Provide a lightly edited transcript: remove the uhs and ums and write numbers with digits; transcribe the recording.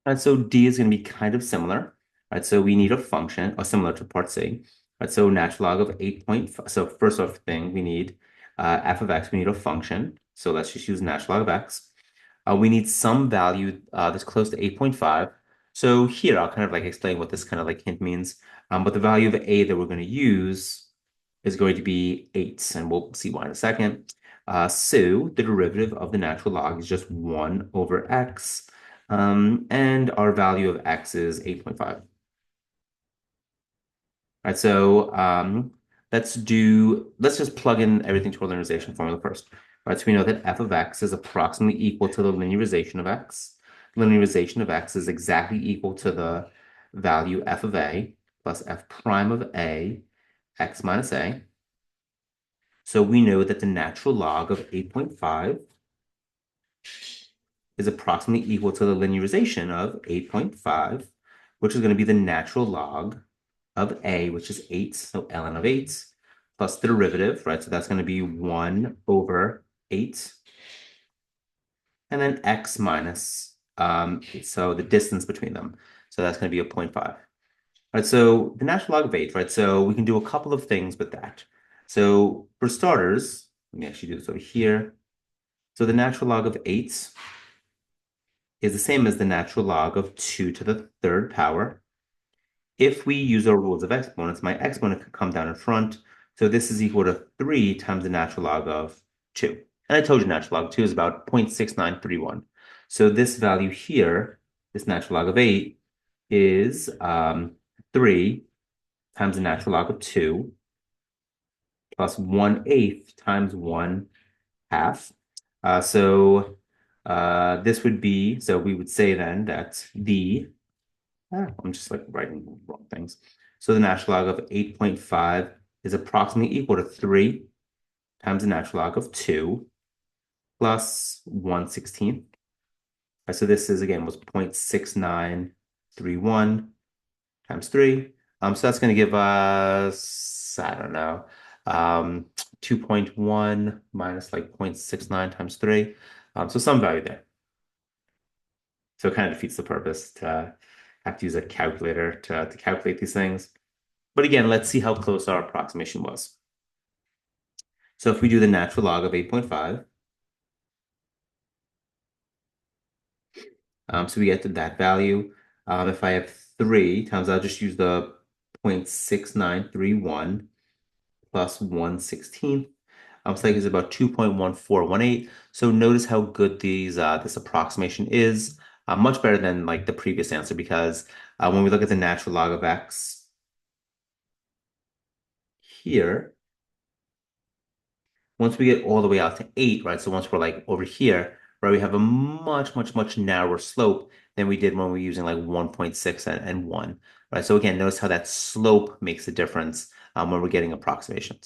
Right, so D is going to be kind of similar. Right, so we need a function, or similar to part C. Right, so natural log of 8.5. So first off thing, we need f of x, we need a function. So let's just use natural log of x. We need some value that's close to 8.5. So here, I'll kind of like explain what this kind of like hint means. But the value of a that we're going to use is going to be 8, and we'll see why in a second. So the derivative of the natural log is just 1 over x, and our value of x is 8.5. All right, so let's just plug in everything to our linearization formula first. All right, so we know that f of x is approximately equal to the linearization of x. Linearization of x is exactly equal to the value f of a plus f prime of a, x minus a. So we know that the natural log of 8.5 is approximately equal to the linearization of 8.5, which is going to be the natural log of a, which is 8, so ln of 8, plus the derivative, right? So that's going to be 1 over 8, and then x minus, so the distance between them. So that's going to be a 0.5. Right, so the natural log of 8, right? So we can do a couple of things with that. So for starters, let me actually do this over here. So the natural log of 8 is the same as the natural log of 2 to the third power. If we use our rules of exponents, my exponent could come down in front. So this is equal to 3 times the natural log of 2. And I told you natural log of 2 is about 0.6931. So this value here, this natural log of 8, is 3 times the natural log of 2 plus 1/8 times 1/2. This would be, so we would say then that I'm just like writing wrong things. So the natural log of 8.5 is approximately equal to 3 times the natural log of 2 plus 1/16. So this is, again, was 0.6931 times 3. So that's going to give us, I don't know, 2.1 minus like 0.69 times 3. So some value there. So it kind of defeats the purpose to have to use a calculator to calculate these things. But again, let's see how close our approximation was. So if we do the natural log of 8.5, so we get to that value. If I have 3 times, I'll just use the 0.6931 plus 1/16. So that gives about 2.1418. So notice how good this approximation is. Much better than like the previous answer, because when we look at the natural log of x here, once we get all the way out to 8, right? So once we're like over here, right, we have a much, much, much narrower slope than we did when we were using like 1.6 and 1, right? So again, notice how that slope makes a difference when we're getting approximations.